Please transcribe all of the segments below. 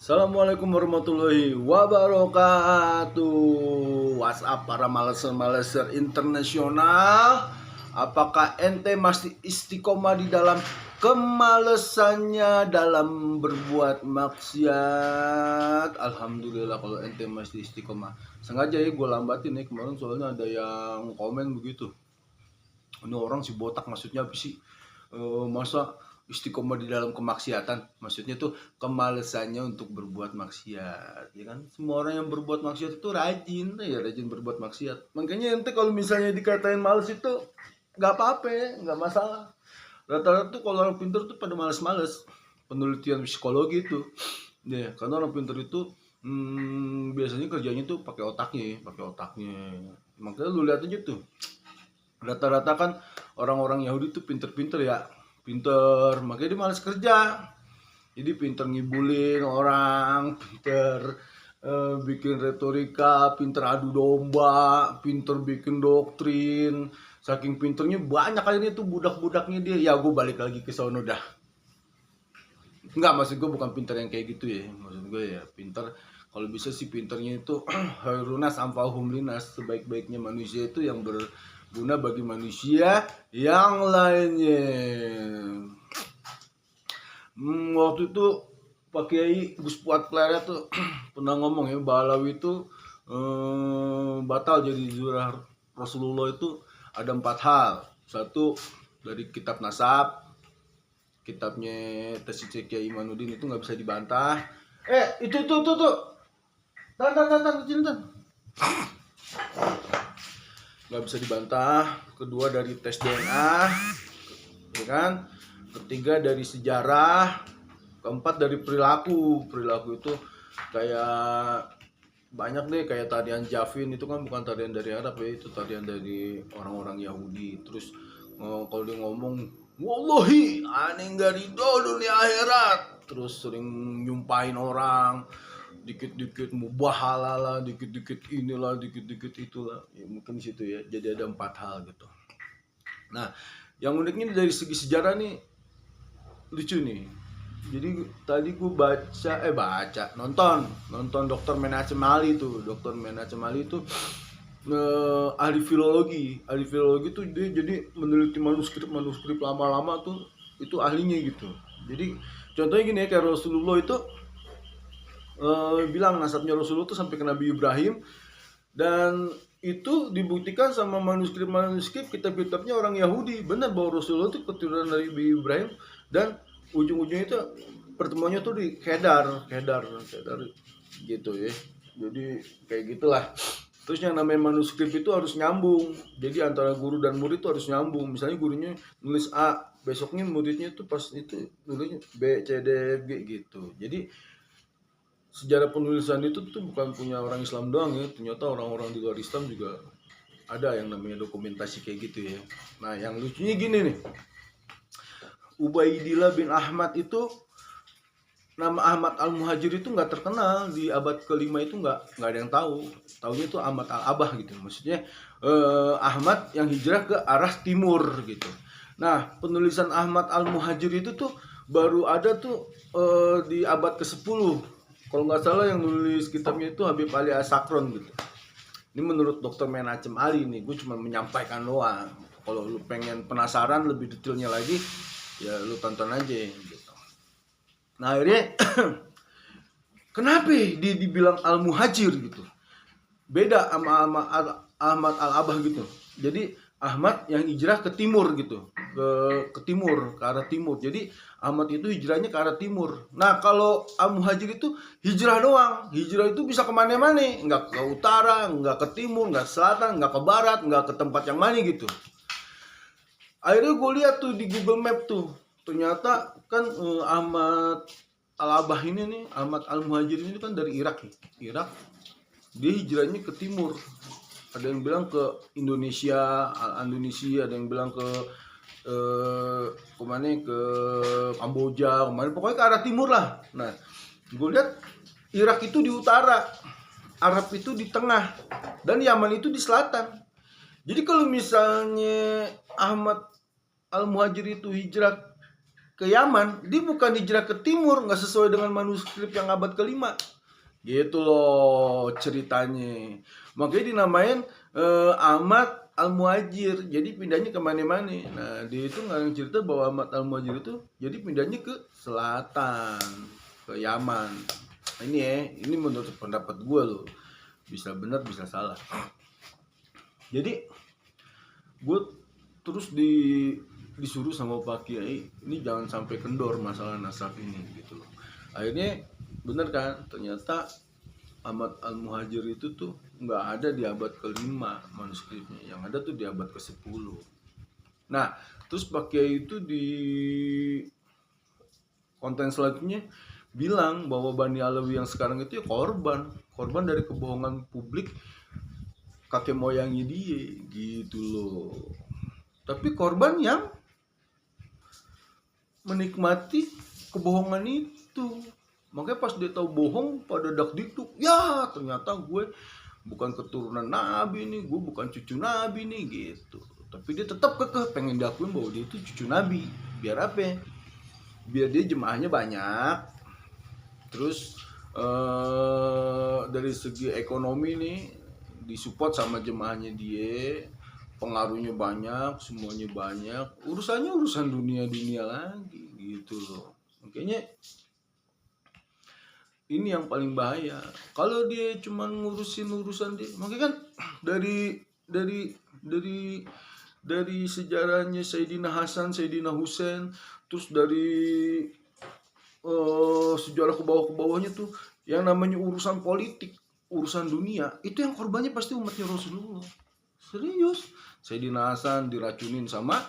Assalamualaikum warahmatullahi wabarakatuh. WhatsApp para maleser-maleser internasional. Apakah ente masih istiqomah di dalam kemalesannya dalam berbuat maksiat? Alhamdulillah kalau ente masih istiqomah. Sengaja ya gue lambatin nih kemarin soalnya ada yang komen begitu. Ini orang si botak maksudnya apa sih? Masa istiqomah di dalam kemaksiatan, maksudnya tuh kemalesannya untuk berbuat maksiat, ya kan? Semua orang yang berbuat maksiat itu rajin, ya rajin berbuat maksiat. Makanya ente kalau misalnya dikatain males itu nggak apa-apa, nggak masalah. Rata-rata tuh kalau orang pintar tuh pada males-males. Penelitian psikologi itu, ya karena orang pintar itu biasanya kerjanya tuh pakai otaknya. Makanya lu lihat aja tuh, rata-rata kan orang-orang Yahudi tuh pinter-pinter ya, pinter, makanya dia malas kerja. Jadi pinter ngibulin orang, pinter bikin retorika, pinter adu domba, pinter bikin doktrin. Saking pinternya banyak akhirnya tuh budak-budaknya dia. Ya gue balik lagi ke sono dah. Enggak, maksud gue bukan pinter yang kayak gitu ya. Maksud gue ya pinter, kalau bisa sih pinternya itu Hairunas amfahum linas, sebaik-baiknya manusia itu yang berguna bagi manusia yang lainnya. Waktu itu Pak Kiai Gus Puat Pleret tuh pernah ngomong ya, Balawi itu batal jadi zurah Rasulullah itu ada 4 hal. Satu, dari kitab nasab, kitabnya Tasik Kiai Imanuddin itu nggak bisa dibantah. Itu tuh. Tan, nggak bisa dibantah. Kedua, dari tes DNA, ya kan? Ketiga, dari sejarah. Keempat, dari perilaku itu kayak banyak deh, kayak tarian Javin itu kan bukan tarian dari Arab ya, itu tarian dari orang-orang Yahudi. Terus kalau dia ngomong wallahi aneh nggak ridho dunia akhirat, terus sering nyumpahin orang, dikit-dikit mubah halal, dikit-dikit inilah, dikit-dikit itulah, ya mungkin situ ya. Jadi ada 4 hal gitu. Nah, yang uniknya dari segi sejarah nih lucu nih. Jadi tadi gue nonton Dokter Menachem Ali tuh. Dokter Menachem Ali itu ahli filologi tuh, dia jadi meneliti manuskrip lama-lama tuh, itu ahlinya gitu. Jadi contohnya gini ya, kayak Rasulullah itu bilang nasabnya Rasulullah tuh sampai ke Nabi Ibrahim, dan itu dibuktikan sama manuskrip kitab-kitabnya orang Yahudi, benar bahwa Rasulullah itu keturunan dari Nabi Ibrahim, dan ujung-ujungnya itu pertemuannya tuh di Kedar gitu ya. Jadi kayak gitulah. Terus yang namanya manuskrip itu harus nyambung. Jadi antara guru dan murid itu harus nyambung. Misalnya gurunya nulis A, besoknya muridnya itu pas itu nulisnya B, C, D, F, G gitu. Jadi sejarah penulisan itu tuh bukan punya orang Islam doang ya. Ternyata orang-orang di luar Islam juga ada yang namanya dokumentasi kayak gitu ya. Nah, yang lucunya gini nih. Ubaidillah bin Ahmad itu, nama Ahmad Al-Muhajir itu nggak terkenal di abad ke-5 itu, nggak ada yang tahu. Taunya itu Ahmad Al-Abah gitu. Maksudnya Ahmad yang hijrah ke arah timur gitu. Nah, penulisan Ahmad Al-Muhajir itu tuh baru ada tuh di abad ke-10. Kalau nggak salah yang nulis kitabnya itu Habib Ali As-Sakron gitu. Ini menurut Dr. Menachem Ali nih, gue cuma menyampaikan doang. Kalau lu pengen penasaran lebih detailnya lagi, ya lu tonton aja gitu. Nah, akhirnya kenapa dia dibilang Al-Muhajir gitu? Beda sama Ahmad Al-Abah gitu. Jadi Ahmad yang hijrah ke timur gitu, ke timur, ke arah timur. Jadi Ahmad itu hijrahnya ke arah timur. Nah, kalau Al-Muhajir itu hijrah doang. Hijrah itu bisa kemana-mana, nggak ke utara, nggak ke timur, nggak ke selatan, nggak ke barat, nggak ke tempat yang mana gitu. Akhirnya gue lihat tuh di Google Map tuh, ternyata kan Ahmad Al-Abah ini nih, Ahmad Al-Muhajir ini kan dari Irak nih. Irak, dia hijrahnya ke timur. Ada yang bilang ke Indonesia, ada yang bilang ke kemana, ke Kamboja, kemana, pokoknya ke arah timur lah. Nah, gue lihat Irak itu di utara, Arab itu di tengah, dan Yaman itu di selatan. Jadi kalau misalnya Ahmad Al-Muhajir itu hijrah ke Yaman, dia bukan hijrah ke timur, nggak sesuai dengan manuskrip yang abad ke-5. Gitu loh ceritanya. Makanya dinamain Ahmad Al-Muhajir. Jadi pindahnya ke mana-mana. Nah, dia itu ngarang cerita bahwa Ahmad Al-Muhajir itu jadi pindahnya ke selatan, ke Yaman. Ini ini menurut pendapat gue loh. Bisa benar, bisa salah. Jadi gue terus disuruh sama Pak Kiai, ini jangan sampai kendor masalah nasab ini gitu loh. Akhirnya bener kan, ternyata Ahmad Al-Muhajir itu tuh nggak ada di abad ke-5 manuskripnya, yang ada tuh di abad ke-10. Nah, terus Pak Kiai itu di konten selanjutnya bilang bahwa Bani Alawi yang sekarang itu ya korban dari kebohongan publik kakek moyangnya dia gitu loh. Tapi korban yang menikmati kebohongan itu. Makanya pas dia tahu bohong pada dakdikduk, ya ternyata gue bukan keturunan Nabi nih, gue bukan cucu Nabi nih gitu. Tapi dia tetap kekeh pengen diakuin bahwa dia itu cucu Nabi. Biar apa? Biar dia jemaahnya banyak. Terus dari segi ekonomi nih disupport sama jemaahnya dia, pengaruhnya banyak, semuanya banyak, urusannya urusan dunia lagi gitu loh. Makanya ini yang paling bahaya. Kalau dia cuma ngurusin urusan dia, makanya kan dari sejarahnya Sayyidina Hasan, Sayyidina Husain, terus dari sejarah ke bawahnya tuh yang namanya urusan politik, urusan dunia, itu yang korbannya pasti umatnya Rasulullah. Serius. Sayyidina Hasan diracunin sama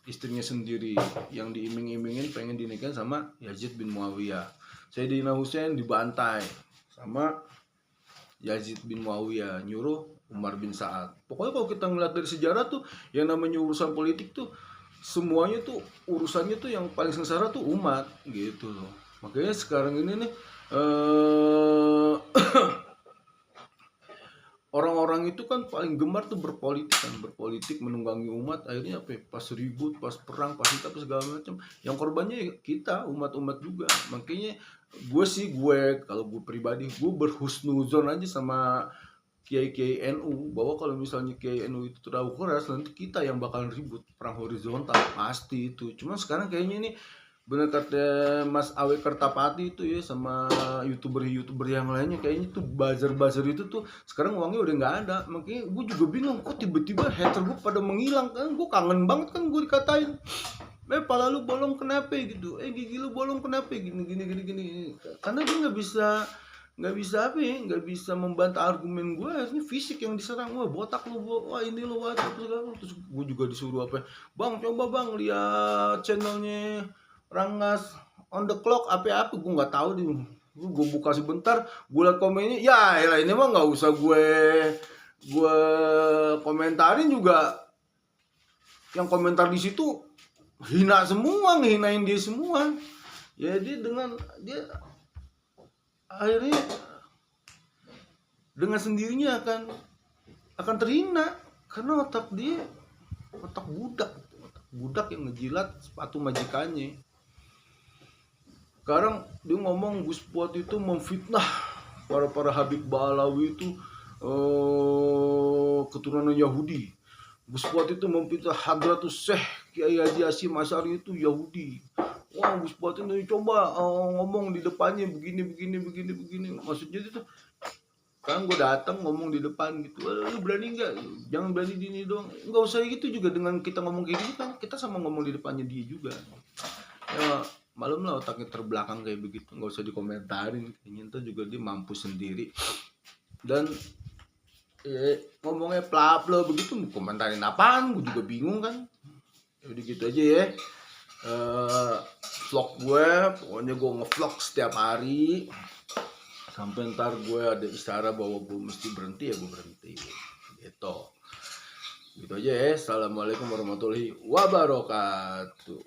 istrinya sendiri yang diiming-imingin pengen dinikahin sama Yazid bin Muawiyah. Sayyidina Husain dibantai sama Yazid bin Muawiyah, nyuruh Umar bin Sa'ad. Pokoknya kalau kita ngeliat dari sejarah tuh yang namanya urusan politik tuh semuanya tuh urusannya tuh yang paling sengsara tuh umat gitu loh. Makanya sekarang ini nih orang-orang itu kan paling gemar tuh berpolitik menunggangi umat. Akhirnya apa? Pas ribut, pas perang, pas itu apa segala macam. Yang korbannya kita umat-umat juga. Makanya kalau gue pribadi gue berhusnuzon aja sama Kiai NU bahwa kalau misalnya Kiai NU itu terlalu keras, nanti kita yang bakal ribut perang horizontal pasti itu. Cuman sekarang kayaknya ini bener kata Mas Awe Kertapati itu ya sama youtuber yang lainnya, kayaknya tuh buzzer itu tuh sekarang uangnya udah nggak ada. Makanya gue juga bingung kok tiba-tiba hater gue pada menghilang kan. Gue kangen banget kan gue dikatain, pala lu bolong kenapa gitu, gigi lu bolong kenapa gini. Karena gue nggak bisa membantah argumen gue. Akhirnya fisik yang diserang, wah botak lu, wah ini lu, wah apa segala. Terus gue juga disuruh apa, bang coba bang lihat channelnya Rangas on the clock apa gue nggak tahu deh. Gue buka sebentar, gue liat komennya, ya ini mah nggak usah gue komentarin juga. Yang komentar di situ hina semua, ngehinain dia semua. Ya dia akhirnya dengan sendirinya akan terhina karena otak budak yang ngejilat sepatu majikannya. Sekarang dia ngomong Gus Fuad itu memfitnah para Habib Ba'alawi itu keturunan Yahudi. Gus Fuad itu memfitnah Hadratus Syekh Kiai Haji Hasyim Asy'ari itu Yahudi. Wah, Gus Fuad itu coba ngomong di depannya begini. Maksudnya itu kan gue datang ngomong di depan gitu, lu berani nggak? Jangan berani dini doang, nggak usah gitu juga dengan kita ngomong kayak gitu kan, kita sama ngomong di depannya dia juga. Ya malum lah otaknya terbelakang kayak begitu, nggak usah dikomentarin. Kayaknya juga dia mampu sendiri. Dan ngomongnya plaplo begitu, komentarin apaan? Gue juga bingung kan. Udah gitu aja ya. Vlog gue, pokoknya gue ngevlog setiap hari sampai ntar gue ada isyara bahwa gue mesti berhenti, ya gue berhenti gitu aja ya. Assalamualaikum warahmatullahi wabarakatuh.